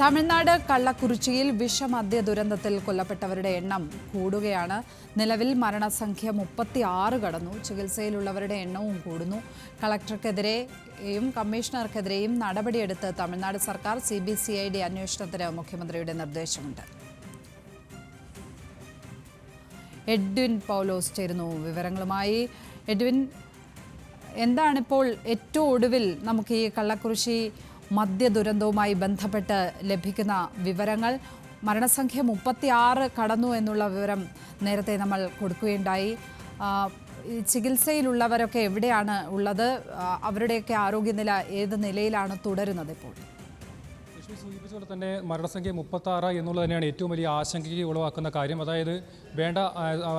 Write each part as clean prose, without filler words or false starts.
തമിഴ്നാട് കള്ളക്കുറിച്ചിയിൽ വിഷമദ്യ ദുരന്തത്തിൽ കൊല്ലപ്പെട്ടവരുടെ എണ്ണം കൂടുകയാണ്. നിലവിൽ മരണസംഖ്യ 36 കടന്നു. ചികിത്സയിലുള്ളവരുടെ എണ്ണവും കൂടുന്നു. കളക്ടർക്കെതിരെയും കമ്മീഷണർക്കെതിരെയും നടപടിയെടുത്ത് തമിഴ്നാട് സർക്കാർ. CBCID അന്വേഷണത്തിന് മുഖ്യമന്ത്രിയുടെ നിർദ്ദേശമുണ്ട്. എഡ്വിൻ പൗലോസ് ചേരുന്നു വിവരങ്ങളുമായി. എഡ്വിൻ, എന്താണിപ്പോൾ ഏറ്റവും ഒടുവിൽ നമുക്ക് ഈ കള്ളക്കുറിശി മദ്യ ദുരന്തവുമായി ബന്ധപ്പെട്ട് ലഭിക്കുന്ന വിവരങ്ങൾ? മരണസംഖ്യ 36 കടന്നു എന്നുള്ള വിവരം നേരത്തെ നമ്മൾ കൊടുക്കുകയുണ്ടായി. ചികിത്സയിലുള്ളവരൊക്കെ എവിടെയാണ് ഉള്ളത്? അവരുടെയൊക്കെ ആരോഗ്യനില ഏത് നിലയിലാണ് തുടരുന്നത് ഇപ്പോൾ? സൂചിപ്പിച്ചതുപോലെ തന്നെ മരണസംഖ്യ 36 എന്നുള്ളത് തന്നെയാണ് ഏറ്റവും വലിയ ആശങ്കയ്ക്ക് ഉളവാക്കുന്ന കാര്യം. അതായത് വേണ്ട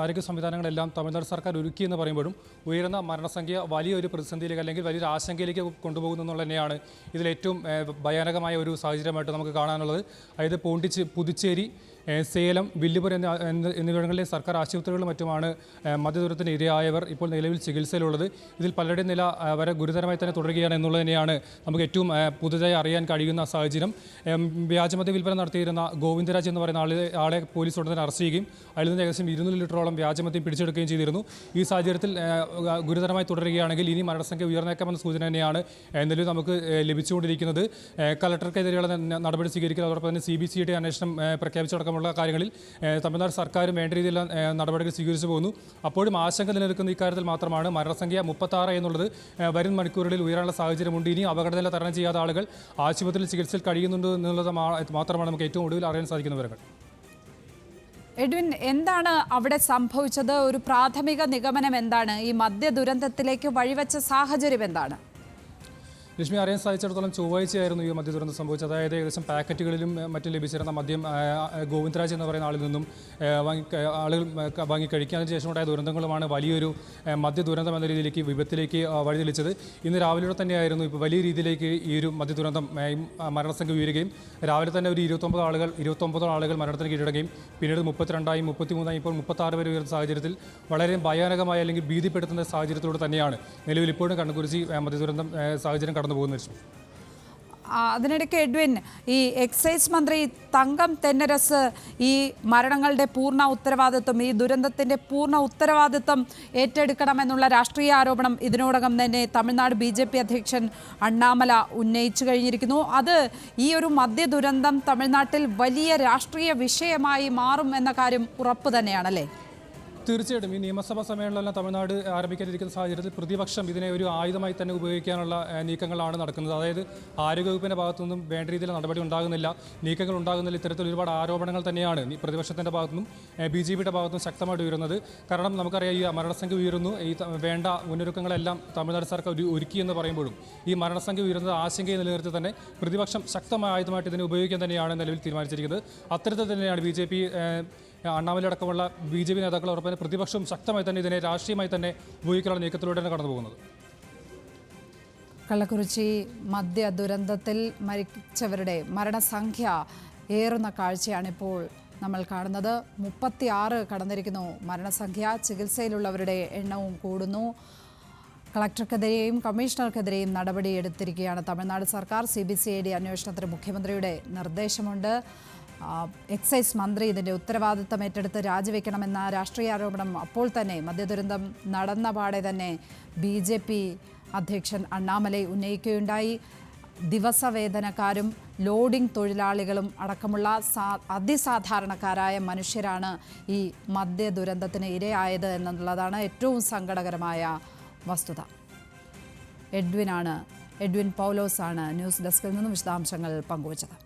ആരോഗ്യ സംവിധാനങ്ങളെല്ലാം തമിഴ്നാട് സർക്കാർ ഒരുക്കി എന്ന് പറയുമ്പോഴും ഉയർന്ന മരണസംഖ്യ വലിയൊരു പ്രതിസന്ധിയിലേക്ക് അല്ലെങ്കിൽ വലിയൊരു ആശങ്കയിലേക്ക് കൊണ്ടുപോകുന്നു എന്നുള്ളത് തന്നെയാണ് ഇതിലേറ്റവും ഭയാനകമായ ഒരു സാഹചര്യമായിട്ട് നമുക്ക് കാണാനുള്ളത്. അതായത് പുതുച്ചേരി, സേലം, വില്ലുപുരം എന്നിവിടങ്ങളിലെ സർക്കാർ ആശുപത്രികളിലും മറ്റുമാണ് മദ്യദുരന്തത്തിന് ഇരയായവർ ഇപ്പോൾ നിലവിൽ ചികിത്സയിലുള്ളത്. ഇതിൽ പലരുടെയും നില വരെ ഗുരുതരമായി തന്നെ തുടരുകയാണ് എന്നുള്ളത് തന്നെയാണ് നമുക്ക് ഏറ്റവും പുതുതായി അറിയാൻ കഴിയുന്ന സാഹചര്യം. വ്യാജമദ്യ വിൽപ്പന നടത്തിയിരുന്ന ഗോവിന്ദരാജ് എന്ന് പറയുന്ന ആളെ പോലീസ് ഉടൻ തന്നെ അറസ്റ്റ് ചെയ്യുകയും അതിൽ നിന്ന് ഏകദേശം 200 ലിറ്ററോളം വ്യാജമദ്യം പിടിച്ചെടുക്കുകയും ചെയ്തിരുന്നു. ഈ സാഹചര്യത്തിൽ ഗുരുതരമായി തുടരുകയാണെങ്കിൽ ഇനി മരണസംഖ്യ ഉയർന്നേക്കാമെന്ന സൂചന തന്നെയാണ് നിലവിൽ നമുക്ക് ലഭിച്ചുകൊണ്ടിരിക്കുന്നത്. കളക്ടർക്കെതിരെയുള്ള നടപടി സ്വീകരിക്കുക, അതോടൊപ്പം തന്നെ CBCID അന്വേഷണം പ്രഖ്യാപിച്ചടക്കമുള്ള കാര്യങ്ങളിൽ തമിഴ്നാട് സർക്കാരും വേണ്ട രീതിയിലുള്ള നടപടികൾ സ്വീകരിച്ചു പോകുന്നു. അപ്പോഴും ആശങ്ക നിലനിൽക്കുന്ന ഇക്കാര്യത്തിൽ മാത്രമാണ്. മരണസംഖ്യ 36 എന്നുള്ളത് വരും മണിക്കൂറുകളിൽ ഉയരാനുള്ള സാഹചര്യമുണ്ട്. ഇനി അപകടനില തരണം ചെയ്യാത്ത ആളുകൾ ആശുപത്രിയിൽ ചികിത്സയിൽ കഴിയുന്നുണ്ട് എന്നുള്ളത് മാത്രമാണ് നമുക്ക് ഏറ്റവും ഒടുവിൽ അറിയാൻ സാധിക്കുന്ന വിവരങ്ങൾ. എഡ്വിൻ, എന്താണ് അവിടെ സംഭവിച്ചത്? ഒരു പ്രാഥമിക നിഗമനം എന്താണ്? ഈ മദ്യ ദുരന്തത്തിലേക്ക് വഴിവെച്ച സാഹചര്യം എന്താണ്? ലക്ഷ്മി, അറിയാൻ സാധിച്ചിടത്തോളം ചൊവ്വാഴ്ചയായിരുന്നു ഈ മദ്യ ദുരന്തം സംഭവിച്ചത്. അതായത് ഏകദേശം പാക്കറ്റുകളിലും മറ്റും ലഭിച്ചിരുന്ന മദ്യം ഗോവിന്ദരാജ് എന്ന് പറയുന്ന ആളിൽ നിന്നും ആളുകൾ വാങ്ങി കഴിക്കാതിന് ശേഷമുണ്ടായ ദുരന്തങ്ങളുമാണ് വലിയൊരു മദ്യ ദുരന്തം എന്ന രീതിയിലേക്ക് വിപത്തിലേക്ക് വഴിതെളിച്ചത്. ഇന്ന് രാവിലെ തന്നെയായിരുന്നു ഇപ്പോൾ വലിയ രീതിയിലേക്ക് ഈ ഒരു മദ്യ ദുരന്തം മരണസംഖ്യ ഉയരുകയും രാവിലെ തന്നെ ഒരു 29 ആളുകൾ മരണത്തിന് കീഴടങ്ങുകയും പിന്നീട് 32, 33, ഇപ്പോൾ 36 വരെ ഉയർന്ന സാഹചര്യത്തിൽ വളരെ ഭയാനകമായ അല്ലെങ്കിൽ ഭീതിപ്പെടുത്തുന്ന സാഹചര്യത്തിലൂടെ തന്നെയാണ് നിലവിൽ ഇപ്പോഴും കണ്ണുകുറിച്ചി മദ്യ ദുരന്തം സാഹചര്യം കടന്നു പോകുന്ന. അതിനിടയ്ക്ക് എഡ്വിൻ, ഈ എക്സൈസ് മന്ത്രി തങ്കം തെന്നരസ് ഈ മരണങ്ങളുടെ പൂർണ്ണ ഉത്തരവാദിത്വം, ഈ ദുരന്തത്തിൻ്റെ പൂർണ്ണ ഉത്തരവാദിത്വം ഏറ്റെടുക്കണമെന്നുള്ള രാഷ്ട്രീയ ആരോപണം ഇതിനോടകം തന്നെ തമിഴ്നാട് BJP അധ്യക്ഷൻ അണ്ണാമല ഉന്നയിച്ചു കഴിഞ്ഞിരിക്കുന്നു. അത് ഈ ഒരു മദ്യ ദുരന്തം തമിഴ്നാട്ടിൽ വലിയ രാഷ്ട്രീയ വിഷയമായി മാറും എന്ന കാര്യം ഉറപ്പ് തന്നെയാണല്ലേ? തീർച്ചയായിട്ടും ഈ നിയമസഭാ സമ്മേളനമെല്ലാം തമിഴ്നാട് ആരംഭിക്കാനിരിക്കുന്ന സാഹചര്യത്തിൽ പ്രതിപക്ഷം ഇതിനെ ഒരു ആയുധമായി തന്നെ ഉപയോഗിക്കാനുള്ള നീക്കങ്ങളാണ് നടക്കുന്നത്. അതായത് ആരോഗ്യവകുപ്പിൻ്റെ ഭാഗത്തുനിന്നും വേണ്ട രീതിയിലുള്ള നടപടി ഉണ്ടാകുന്നില്ല, നീക്കങ്ങൾ ഉണ്ടാകുന്നില്ല. ഇത്തരത്തിൽ ഒരുപാട് ആരോപണങ്ങൾ തന്നെയാണ് പ്രതിപക്ഷത്തിൻ്റെ ഭാഗത്തുനിന്നും BJPയുടെ ഭാഗത്തുനിന്നും ശക്തമായിട്ട് ഉയരുന്നത്. കാരണം നമുക്കറിയാം, ഈ മരണസംഖ്യ ഉയരുന്നു, ഈ വേണ്ട മുന്നൊരുക്കങ്ങളെല്ലാം തമിഴ്നാട് സർക്കാർ ഒരുക്കി എന്ന് പറയുമ്പോഴും ഈ മരണസംഖ്യ ഉയരുന്നത് ആശങ്കയെ നിലനിർത്തി തന്നെ പ്രതിപക്ഷം ശക്തമായ ആയുധമായിട്ട് ഇതിനെ ഉപയോഗിക്കാൻ തന്നെയാണ് നിലവിൽ തീരുമാനിച്ചിരിക്കുന്നത്. അത്തരത്തിൽ തന്നെയാണ് BJP അണ്ണാമല അടക്കമുള്ള BJP നേതാക്കൾ ഉറപ്പായ പ്രതിപക്ഷവും ശക്തമായി തന്നെ ഇതിനെ രാഷ്ട്രീയമായി തന്നെ ഉപയോഗിക്കാനുള്ള നീക്കത്തിലൂടെയാണ് കടന്നു പോകുന്നത്. കള്ളക്കുറിച്ചി മദ്യ ദുരന്തത്തിൽ മരിച്ചവരുടെ മരണസംഖ്യ ഏറുന്ന കാഴ്ചയാണിപ്പോൾ നമ്മൾ കാണുന്നത്. 36 കടന്നിരിക്കുന്നു മരണസംഖ്യ. ചികിത്സയിലുള്ളവരുടെ എണ്ണവും കൂടുന്നു. കളക്ടർക്കെതിരെയും കമ്മീഷണർക്കെതിരെയും നടപടിയെടുത്തിരിക്കുകയാണ് തമിഴ്നാട് സർക്കാർ. CBCID അന്വേഷണത്തിന് മുഖ്യമന്ത്രിയുടെ നിർദ്ദേശമുണ്ട്. എക്സൈസ് മന്ത്രി ഇതിൻ്റെ ഉത്തരവാദിത്തം ഏറ്റെടുത്ത് രാജിവെക്കണമെന്ന രാഷ്ട്രീയ ആരോപണം അപ്പോൾ തന്നെ മദ്യദുരന്തം നടന്ന പാടെ തന്നെ BJP അധ്യക്ഷൻ അണ്ണാമലൈ ഉന്നയിക്കുകയുണ്ടായി. ദിവസവേതനക്കാരും ലോഡിംഗ് തൊഴിലാളികളും അടക്കമുള്ള അതിസാധാരണക്കാരായ മനുഷ്യരാണ് ഈ മദ്യ ദുരന്തത്തിന് ഇരയായത് എന്നുള്ളതാണ് ഏറ്റവും സങ്കടകരമായ വസ്തുത. എഡ്വിൻ പൗലോസാണ് ന്യൂസ് ഡെസ്കിൽ നിന്നും വിശദാംശങ്ങൾ പങ്കുവച്ചത്.